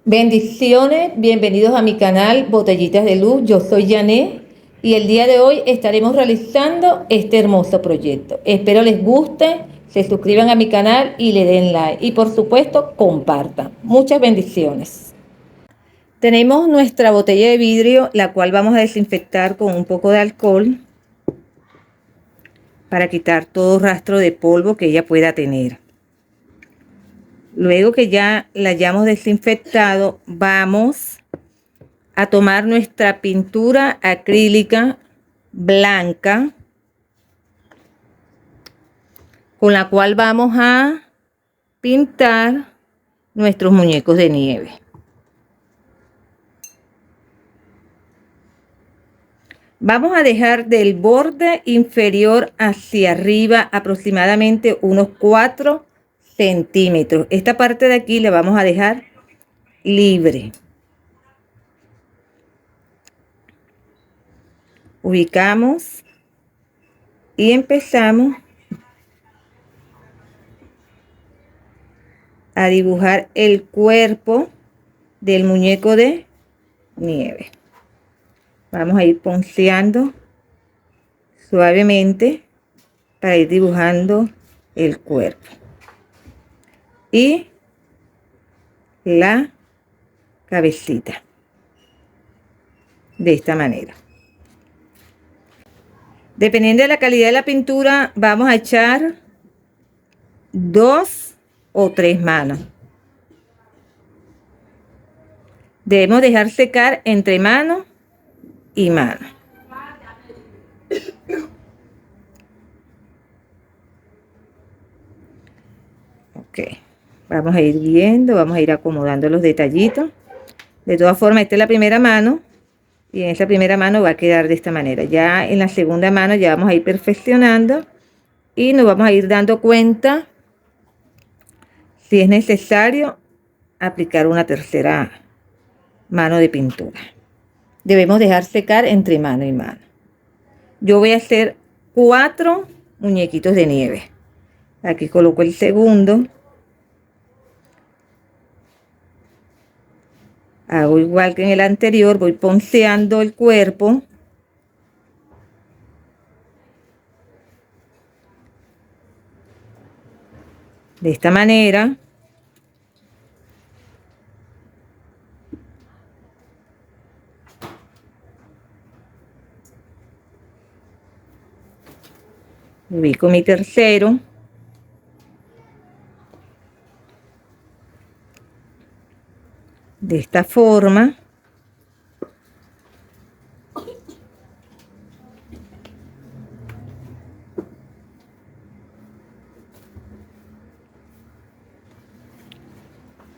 Bendiciones, bienvenidos a mi canal Botellitas de Luz. Yo soy Janet y el día de hoy estaremos realizando este hermoso proyecto. Espero les guste, se suscriban a mi canal y le den like y por supuesto compartan. Muchas bendiciones. Tenemos nuestra botella de vidrio, la cual vamos a desinfectar con un poco de alcohol para quitar todo rastro de polvo que ella pueda tener. Luego que ya la hayamos desinfectado, vamos a tomar nuestra pintura acrílica blanca, con la cual vamos a pintar nuestros muñecos de nieve. Vamos a dejar del borde inferior hacia arriba aproximadamente unos 4 centímetros. Esta parte de aquí la vamos a dejar libre. Ubicamos y empezamos a dibujar el cuerpo del muñeco de nieve. Vamos a ir ponceando suavemente para ir dibujando el cuerpo y la cabecita de esta manera. Dependiendo de la calidad de la pintura, vamos a echar 2 o 3 manos. Debemos dejar secar entre mano y mano. Ok, vamos a ir viendo, vamos a ir acomodando los detallitos. De todas formas, esta es la primera mano y en esta primera mano va a quedar de esta manera. Ya en la segunda mano ya vamos a ir perfeccionando y nos vamos a ir dando cuenta si es necesario aplicar una tercera mano de pintura. Debemos dejar secar entre mano y mano. Yo voy a hacer 4 muñequitos de nieve. Aquí coloco el segundo. Hago igual que en el anterior, voy ponceando el cuerpo. De esta manera. Ubico mi tercero. De esta forma.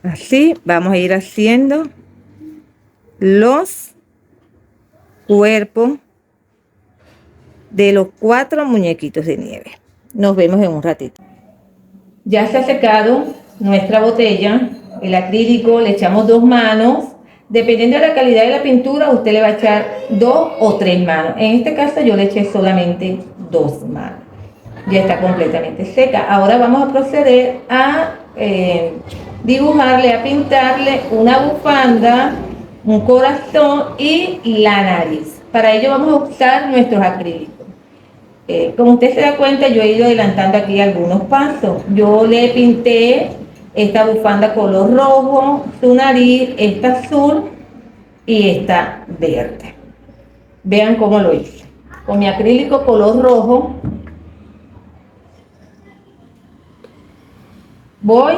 Así vamos a ir haciendo los cuerpos de los 4 muñequitos de nieve. Nos vemos en un ratito. Ya se ha secado nuestra botella, el acrílico, le echamos 2 manos. Dependiendo de la calidad de la pintura, usted le va a echar 2 o 3 manos. En este caso yo le eché solamente 2 manos. Ya está completamente seca. Ahora vamos a proceder a dibujarle, a pintarle una bufanda, un corazón y la nariz. Para ello vamos a usar nuestros acrílicos. Como usted se da cuenta, yo he ido adelantando aquí algunos pasos. Yo le pinté esta bufanda color rojo, su nariz, esta azul y esta verde. Vean cómo lo hice. Con mi acrílico color rojo, voy,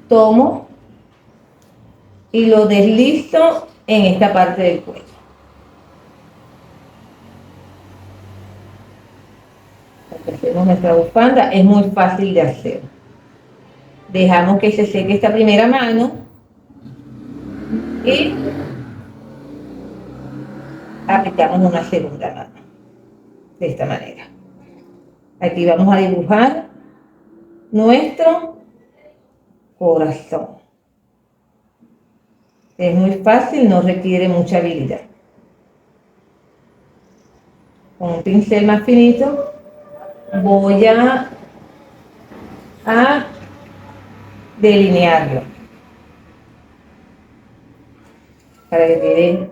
tomo y lo deslizo en esta parte del cuello. Hacemos nuestra bufanda, es muy fácil de hacer. Dejamos que se seque esta primera mano y aplicamos una segunda mano de esta manera. Aquí vamos a dibujar nuestro corazón. Es muy fácil, no requiere mucha habilidad. Con un pincel más finito voy a delinearlo para que quede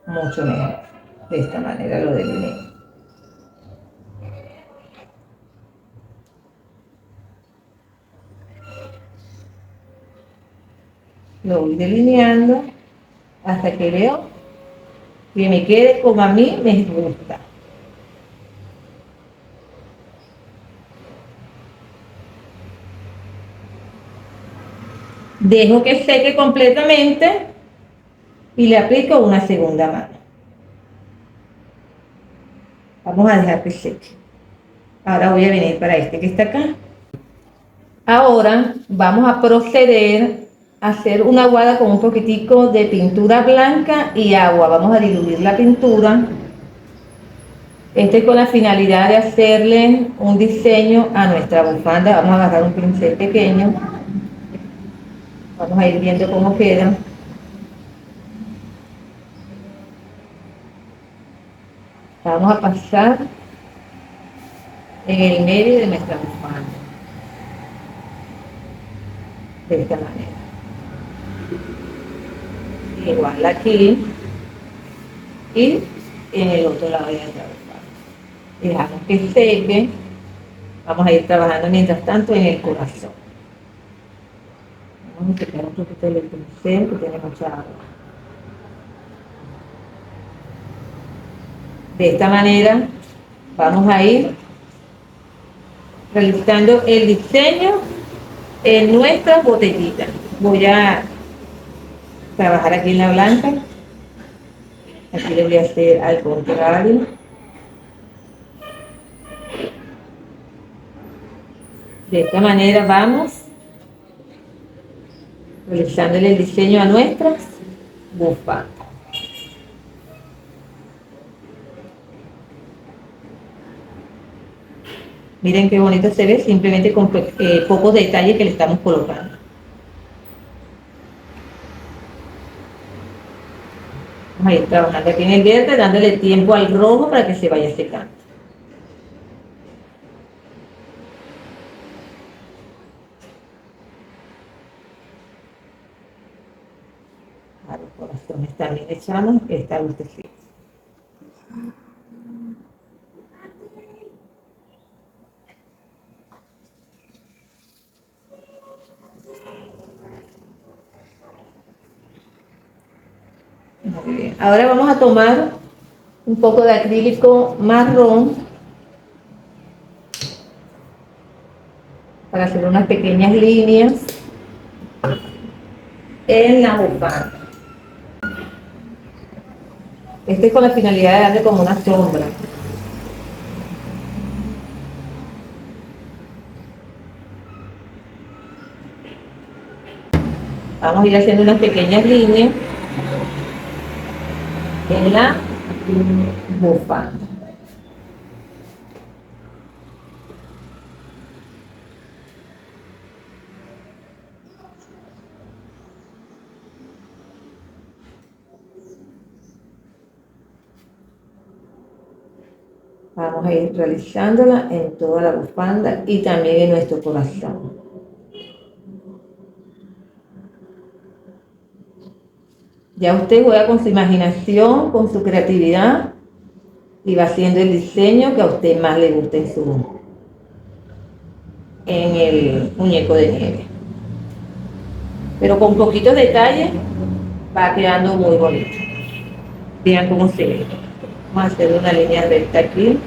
mucho mejor. De esta manera lo delineo. Lo voy delineando hasta que veo que me quede como a mí me gusta. Dejo que seque completamente y le aplico una segunda mano. Vamos a dejar que seque. Ahora voy a venir para este que está acá. Ahora vamos a proceder a hacer una aguada con un poquitico de pintura blanca y agua. Vamos a diluir la pintura. Este es con la finalidad de hacerle un diseño a nuestra bufanda. Vamos a agarrar un pincel pequeño. Vamos a ir viendo cómo queda. Vamos a pasar en el medio de nuestra bufanda. De esta manera. Igual aquí y en el otro lado de nuestra bufanda. Dejamos que seque. Vamos a ir trabajando mientras tanto en el corazón. Vamos a secar un poquito el pincel que tiene mucha agua. De esta manera vamos a ir realizando el diseño en nuestra botellita. Voy a trabajar aquí en la blanca. Aquí le voy a hacer al contrario. De esta manera vamos realizándole el diseño a nuestras bufandas. Miren qué bonito se ve simplemente con pocos detalles que le estamos colocando. Vamos a ir trabajando aquí en el verde, dándole tiempo al rojo para que se vaya secando. A los corazones también echamos esta lucecita. Muy bien. Ahora vamos a tomar un poco de acrílico marrón para hacer unas pequeñas líneas en la bufanda. Este es con la finalidad de darle como una sombra. Vamos a ir haciendo unas pequeñas líneas en la bufanda. Vamos a ir realizándola en toda la bufanda y también en nuestro corazón. Ya usted juega con su imaginación, con su creatividad y va haciendo el diseño que a usted más le guste en el muñeco de nieve. Pero con poquitos detalles va quedando muy bonito. Vean cómo se ve. Vamos a hacer una línea recta aquí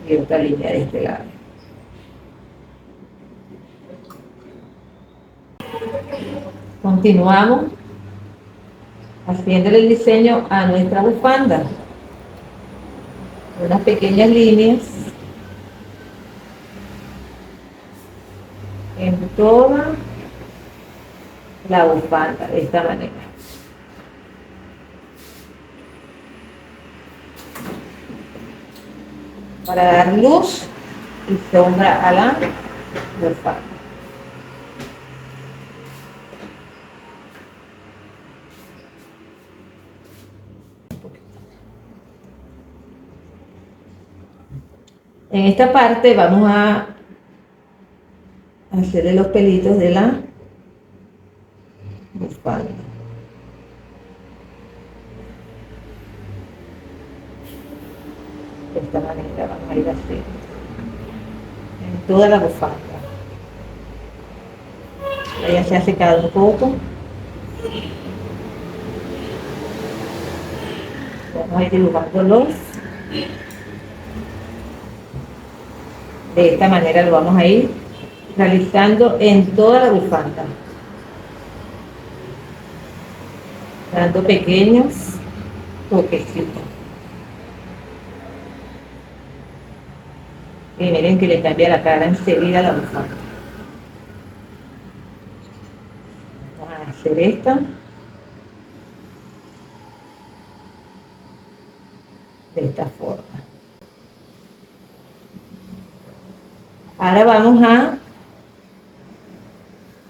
y otra línea de este lado. Continuamos haciéndole el diseño a nuestra bufanda. Unas pequeñas líneas en toda la bufanda de esta manera. Para dar luz y sombra a la bufanda. En esta parte vamos a hacerle los pelitos de la bufanda. De esta manera vamos a ir así en toda la bufanda. Ya se ha secado un poco. Vamos a ir dibujándolos. De esta manera lo vamos a ir realizando en toda la bufanda, dando pequeños toquecitos. Y miren que le cambia la cara enseguida a la bufanda. Vamos a hacer esta de esta forma. Ahora vamos a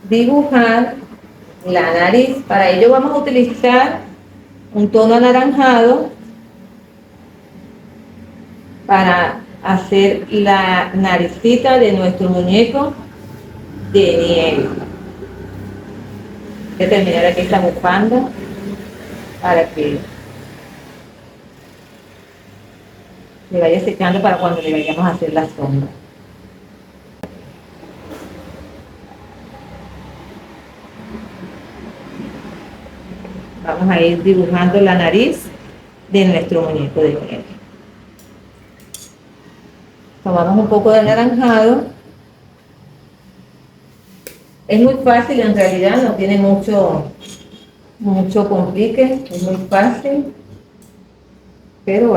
dibujar la nariz. Para ello vamos a utilizar un tono anaranjado para hacer la naricita de nuestro muñeco de nieve. Voy a terminar aquí esta bufanda para que le vaya secando para cuando le vayamos a hacer la sombra. Vamos a ir dibujando la nariz de nuestro muñeco de nieve. Tomamos un poco de anaranjado. Es muy fácil, en realidad no tiene mucho complique, es muy fácil. Pero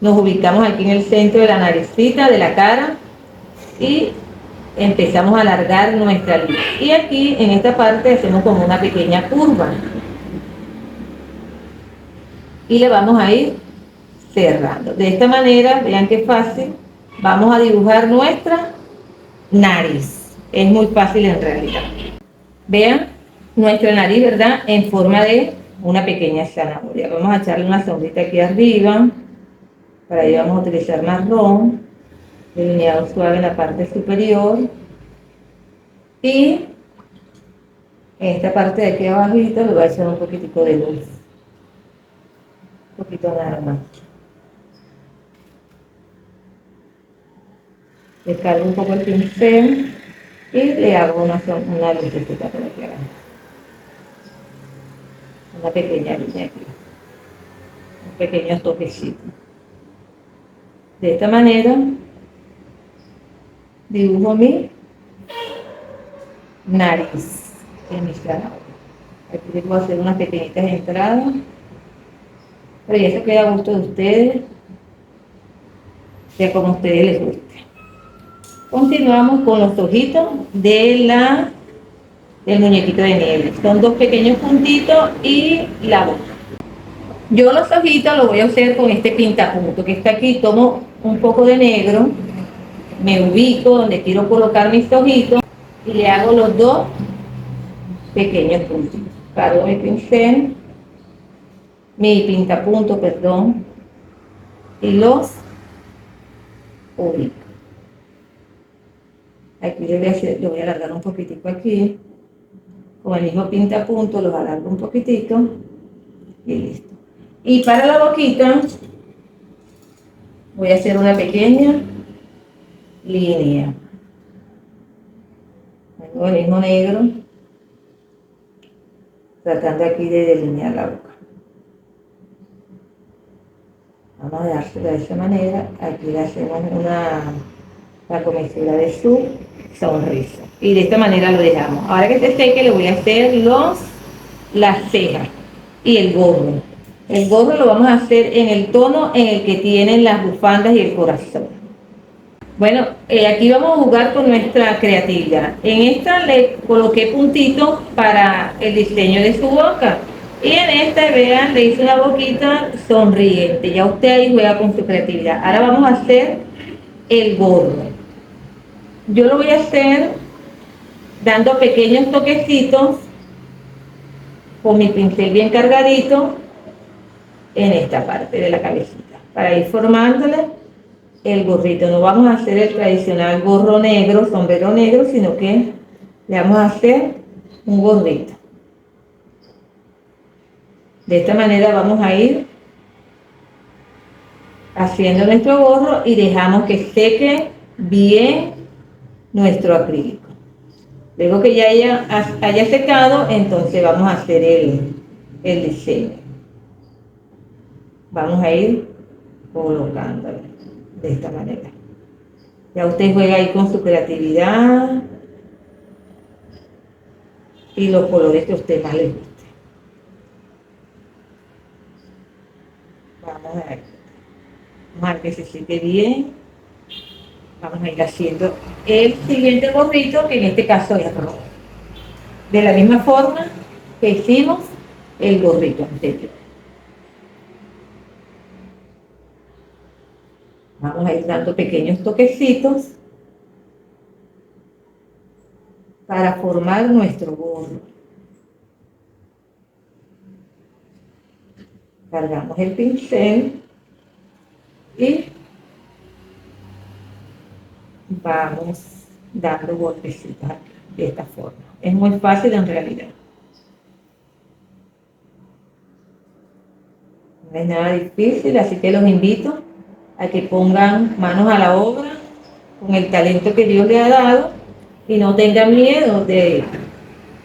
nos ubicamos aquí en el centro de la naricita, de la cara, y empezamos a alargar nuestra línea. Y aquí en esta parte hacemos como una pequeña curva. Y le vamos a ir cerrando. De esta manera, vean qué fácil, vamos a dibujar nuestra nariz. Es muy fácil en realidad. Vean nuestra nariz, ¿verdad? En forma de una pequeña zanahoria. Vamos a echarle una sombrita aquí arriba. Para ello vamos a utilizar marrón, delineado suave en la parte superior. Y en esta parte de aquí abajito le voy a echar un poquitico de luz. Un poquito nada más. Descargo un poco el pincel y le hago una lucecita por aquí abajo. Una pequeña línea aquí. Un pequeño toquecito. De esta manera dibujo mi nariz en mi zanahoria. Aquí les voy a hacer unas pequeñitas entradas, pero ya se queda a gusto de ustedes, ya como a ustedes les guste. Continuamos con los ojitos del muñequito de nieve. Son dos pequeños puntitos y la boca. Yo los ojitos los voy a hacer con este pintapunto que está aquí. Tomo un poco de negro, me ubico donde quiero colocar mis ojitos y le hago los dos pequeños puntitos. Cargo mi pintapunto, perdón, y los ubico. Aquí lo voy a alargar un poquitico aquí. Con el mismo pintapunto los alargo un poquitico y listo. Y para la boquita voy a hacer una pequeña línea. Tengo el mismo negro, tratando aquí de delinear la boca. Vamos a dársela de esa manera. Aquí le hacemos la comisura de su sonrisa. Y de esta manera lo dejamos. Ahora que se seque le voy a hacer las cejas y el gorro. El gorro lo vamos a hacer en el tono en el que tienen las bufandas y el corazón. Bueno, aquí vamos a jugar con nuestra creatividad. En esta le coloqué puntitos para el diseño de su boca. Y en esta, vean, le hice una boquita sonriente. Ya usted ahí juega con su creatividad. Ahora vamos a hacer el gorro. Yo lo voy a hacer dando pequeños toquecitos con mi pincel bien cargadito en esta parte de la cabecita. para ir formándole el gorrito. No vamos a hacer el tradicional gorro negro, sombrero negro, sino que le vamos a hacer un gorrito. De esta manera vamos a ir haciendo nuestro gorro y dejamos que seque bien nuestro acrílico. Luego que ya haya secado, entonces vamos a hacer el diseño. Vamos a ir colocándolo de esta manera. Ya usted juega ahí con su creatividad y los colores que a usted más le guste. Vamos a ver. Vamos a ver que se seque bien. Vamos a ir haciendo el siguiente gorrito, que en este caso es rojo. De la misma forma que hicimos el gorrito anterior. Vamos a ir dando pequeños toquecitos para formar nuestro gorro. Cargamos el pincel y vamos dando golpecitos de esta forma. Es muy fácil en realidad. No es nada difícil, así que los invito a que pongan manos a la obra con el talento que Dios le ha dado y no tengan miedo de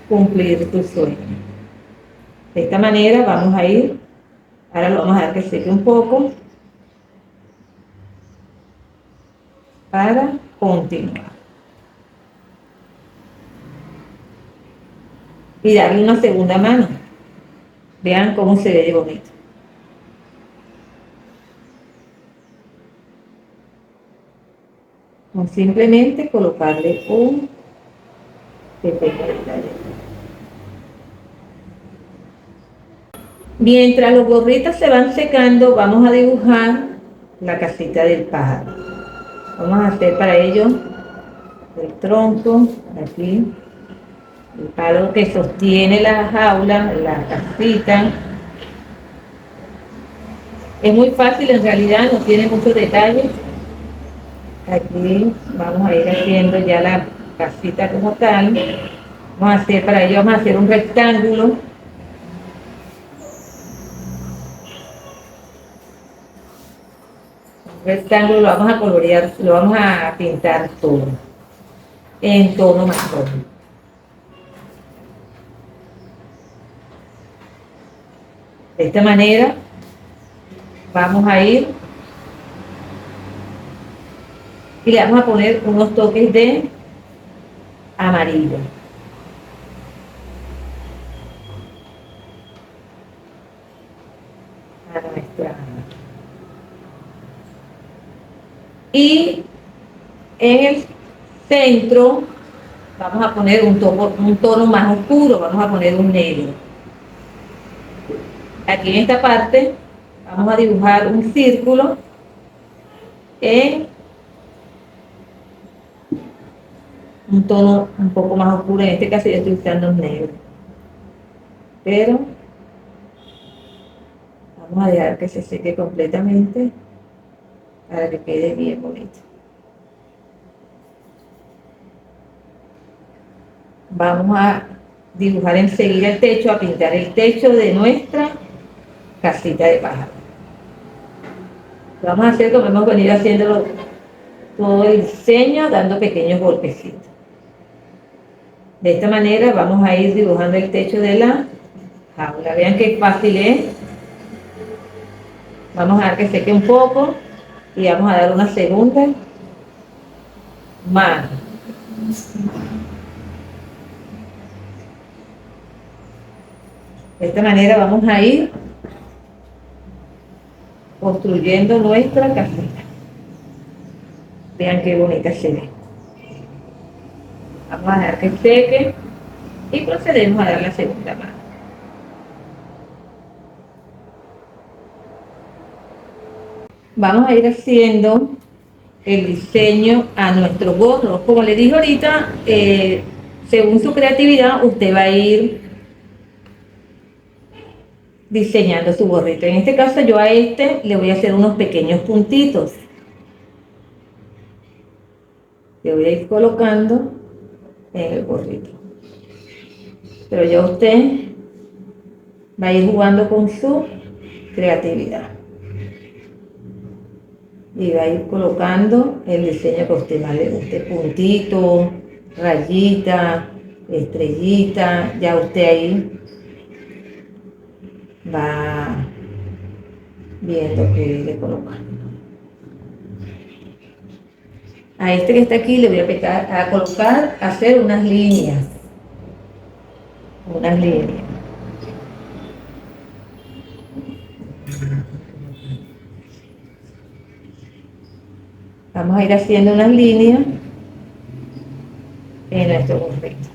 cumplir tu sueño. De esta manera vamos a ir, ahora lo vamos a dejar que seque un poco para continuar. Y darle una segunda mano. Vean cómo se ve de bonito. Con simplemente colocarle un pequeño detalle. Mientras los gorritos se van secando, vamos a dibujar la casita del pájaro. Vamos a hacer para ello el tronco, aquí, el palo que sostiene la jaula, la casita. Es muy fácil en realidad, no tiene muchos detalles. Aquí vamos a ir haciendo ya la casita como tal. Vamos a hacer, para ello vamos a hacer un rectángulo. Rectángulo lo vamos a colorear, lo vamos a pintar todo en tono marrón. De esta manera vamos a ir y le vamos a poner unos toques de amarillo. A nuestra. Y en el centro vamos a poner un tono más oscuro, vamos a poner un negro. Aquí en esta parte vamos a dibujar un círculo en un tono un poco más oscuro. En este caso yo estoy usando un negro, pero vamos a dejar que se seque completamente para que quede bien bonito. Vamos a dibujar enseguida el techo, a pintar el techo de nuestra casita de pájaro. Lo vamos a hacer como hemos venido haciéndolo todo el diseño, dando pequeños golpecitos. De esta manera vamos a ir dibujando el techo de la jaula. Vean qué fácil es. Vamos a dejar que seque un poco y vamos a dar una segunda mano. De esta manera vamos a ir construyendo nuestra casita. Vean qué bonita se ve. Vamos a dejar que seque y procedemos a dar la segunda mano. Vamos a ir haciendo el diseño a nuestro gorro. Como les dije ahorita, según su creatividad, usted va a ir diseñando su gorrito. En este caso yo a este le voy a hacer unos pequeños puntitos. Le voy a ir colocando en el gorrito. Pero ya usted va a ir jugando con su creatividad. Y va a ir colocando el diseño que a usted más le guste. Puntito, rayita, estrellita. Ya usted ahí va viendo que le coloca. A este que está aquí le voy a empezar a colocar, a hacer unas líneas. Unas líneas. Vamos a ir haciendo unas líneas en nuestro gorrito.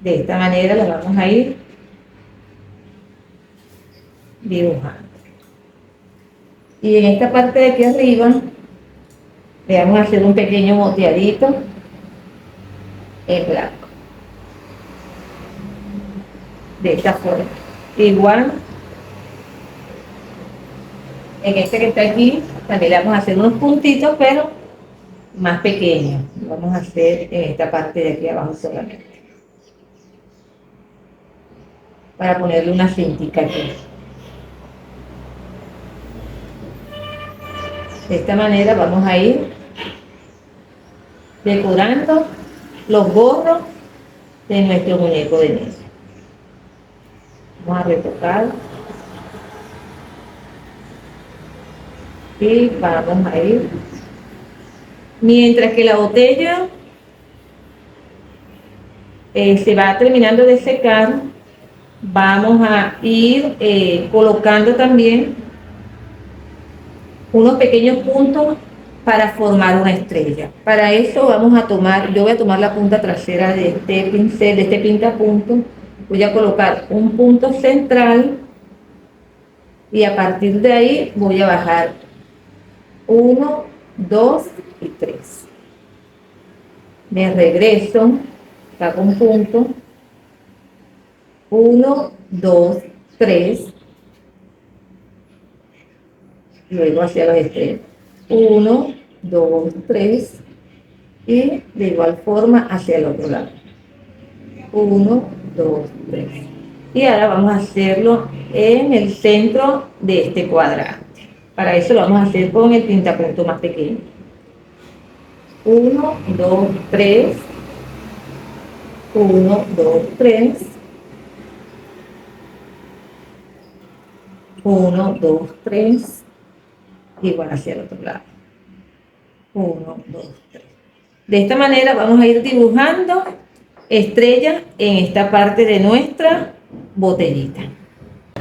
De esta manera las vamos a ir dibujando. Y en esta parte de aquí arriba le vamos a hacer un pequeño moteadito en blanco. De esta forma. Igual en este que está aquí también le vamos a hacer unos puntitos, pero más pequeños. Lo vamos a hacer en esta parte de aquí abajo solamente, para ponerle una cintica aquí. De esta manera vamos a ir decorando los gorros de nuestro muñeco de nieve. Vamos a retocar y vamos a ir, mientras que la botella se va terminando de secar, vamos a ir colocando también unos pequeños puntos para formar una estrella. Para eso vamos a tomar, yo voy a tomar la punta trasera de este pincel, de este pintapunto, voy a colocar un punto central y a partir de ahí voy a bajar 1, 2 y 3. Me regreso, saco un punto, 1, 2, 3, luego hacia los extremos, 1, 2, 3 y de igual forma hacia el otro lado, 1, 2, 3. Y ahora vamos a hacerlo en el centro de este cuadrante. Para eso lo vamos a hacer con el pintapunto más pequeño. 1, 2, 3, 1, 2, 3, 1, 2, 3, igual hacia el otro lado, 1, 2, 3. De esta manera vamos a ir dibujando estrellas en esta parte de nuestra botellita.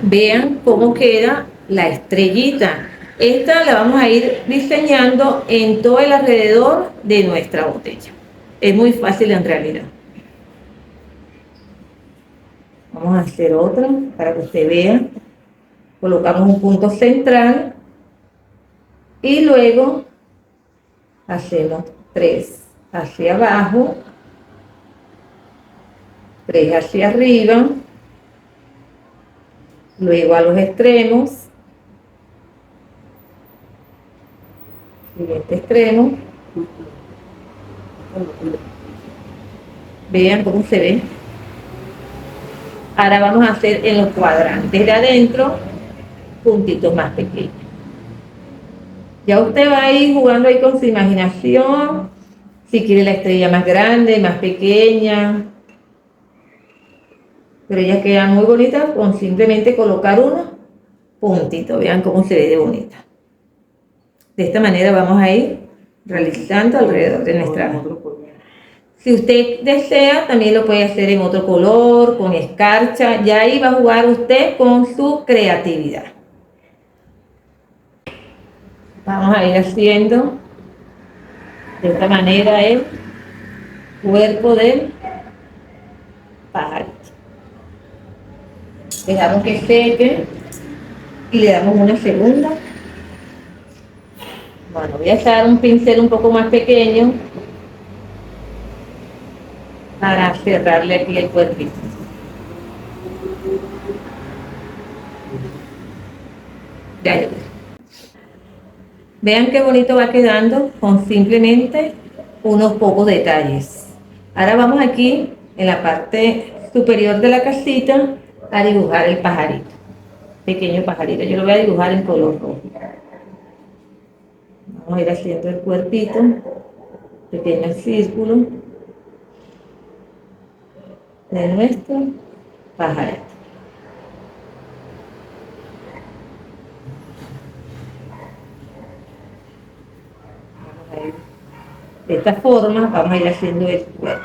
Vean cómo queda la estrellita. Esta la vamos a ir diseñando en todo el alrededor de nuestra botella. Es muy fácil en realidad. Vamos a hacer otra para que usted vea. Colocamos un punto central y luego hacemos 3 hacia abajo, 3 hacia arriba, luego a los extremos, siguiente extremo. Vean cómo se ve. Ahora vamos a hacer en los cuadrantes de adentro puntitos más pequeños. Ya usted va a ir jugando ahí con su imaginación, si quiere la estrella más grande, más pequeña, pero ellas quedan muy bonitas con simplemente colocar unos puntitos. Vean cómo se ve de bonita. De esta manera vamos a ir realizando alrededor de nuestra. Si usted desea, también lo puede hacer en otro color, con escarcha. Ya ahí va a jugar usted con su creatividad. Vamos a ir haciendo de esta manera el cuerpo del pajarito. Dejamos que seque y le damos una segunda. Bueno, voy a usar un pincel un poco más pequeño para cerrarle aquí el cuerpito. Ya, ya. Vean qué bonito va quedando con simplemente unos pocos detalles. Ahora vamos aquí en la parte superior de la casita a dibujar el pajarito, pequeño pajarito. Yo lo voy a dibujar en color rojo. Vamos a ir haciendo el cuerpito, pequeño círculo de nuestro pajarito. Vamos a ir de esta forma, vamos a ir haciendo el cuerpo.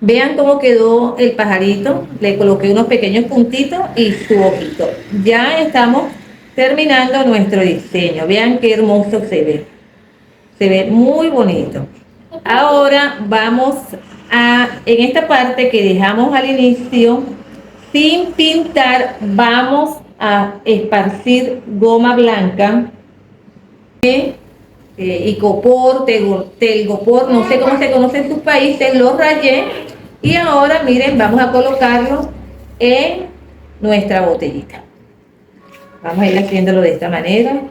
Vean cómo quedó el pajarito, le coloqué unos pequeños puntitos y su ojito. Ya estamos terminando nuestro diseño, vean qué hermoso se ve muy bonito. Ahora vamos en esta parte que dejamos al inicio, sin pintar, vamos a esparcir goma blanca, icopor, telgopor, no sé cómo se conoce en sus países, lo rayé y ahora miren, vamos a colocarlo en nuestra botellita. Vamos a ir haciéndolo de esta manera.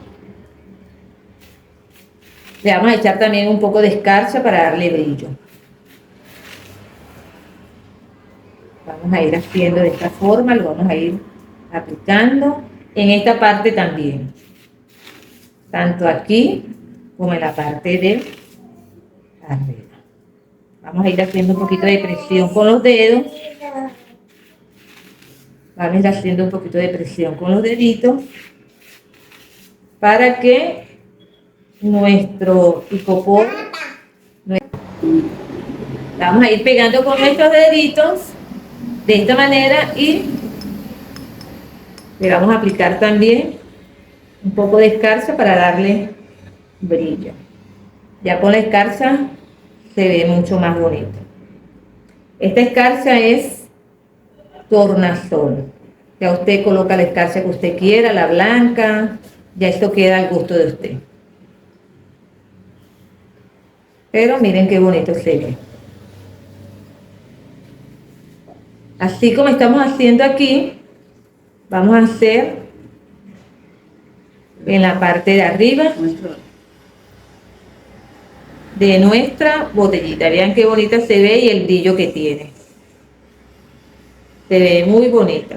Le vamos a echar también un poco de escarcha para darle brillo. Vamos a ir haciendo de esta forma, lo vamos a ir aplicando en esta parte también. Tanto aquí como en la parte de arriba. Vamos a ir haciendo un poquito de presión con los dedos. Vamos a ir haciendo un poquito de presión con los deditos para que nuestro icopor, vamos a ir pegando con nuestros deditos de esta manera y le vamos a aplicar también un poco de escarcha para darle brillo. Ya con la escarcha se ve mucho más bonito. Esta escarcha es tornasol. Ya usted coloca la escarcha que usted quiera, la blanca, ya esto queda al gusto de usted. Pero miren qué bonito se ve. Así como estamos haciendo aquí, vamos a hacer en la parte de arriba de nuestra botellita. Vean qué bonita se ve y el brillo que tiene. Se ve muy bonita.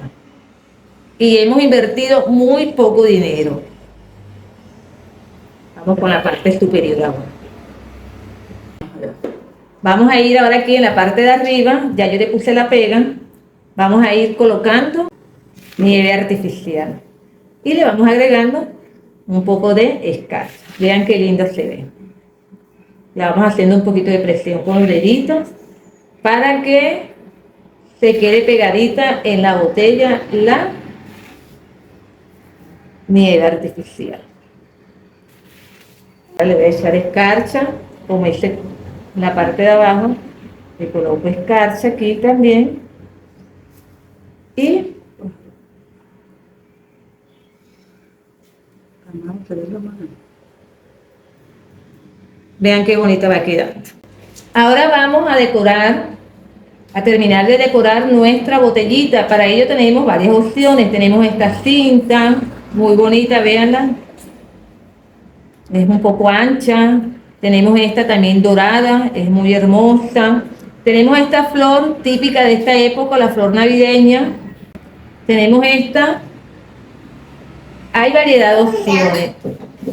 Y hemos invertido muy poco dinero. Vamos con la parte superior ahora. Vamos a ir ahora aquí en la parte de arriba, ya yo le puse la pega. Vamos a ir colocando nieve artificial. Y le vamos agregando un poco de escarcha. Vean qué lindo se ve. Le vamos haciendo un poquito de presión con los deditos para que se quede pegadita en la botella la nieve artificial. Le voy a echar escarcha, como hice en la parte de abajo, le coloco escarcha aquí también y vean qué bonita va quedando. Ahora vamos a decorar, a terminar de decorar nuestra botellita. Para ello tenemos varias opciones. Tenemos esta cinta, muy bonita, véanla. Es un poco ancha. Tenemos esta también dorada, es muy hermosa. Tenemos esta flor típica de esta época, la flor navideña. Tenemos esta. Hay variedad de opciones.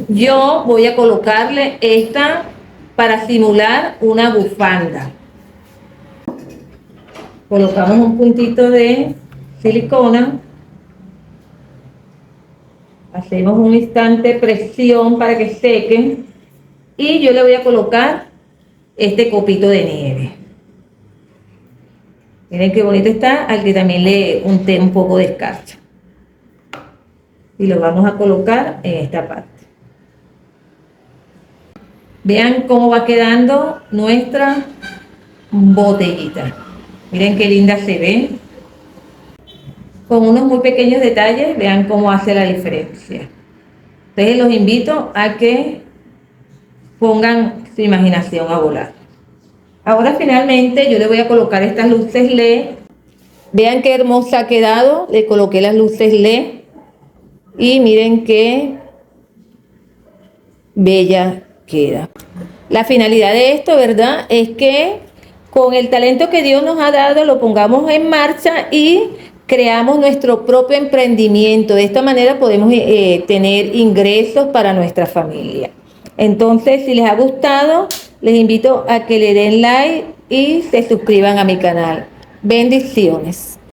Yo voy a colocarle esta para simular una bufanda. Colocamos un puntito de silicona. Hacemos un instante presión para que sequen. Y yo le voy a colocar este copito de nieve. Miren qué bonito está, al que también le unté un poco de escarcha. Y lo vamos a colocar en esta parte. Vean cómo va quedando nuestra botellita. Miren qué linda se ve. Con unos muy pequeños detalles, vean cómo hace la diferencia. Entonces los invito a que pongan su imaginación a volar. Ahora finalmente yo le voy a colocar estas luces LED. Vean qué hermosa ha quedado. Le coloqué las luces LED y miren qué bella queda. La finalidad de esto, ¿verdad?, es que con el talento que Dios nos ha dado lo pongamos en marcha y creamos nuestro propio emprendimiento. De esta manera podemos tener ingresos para nuestra familia. Entonces, si les ha gustado, les invito a que le den like y se suscriban a mi canal. Bendiciones.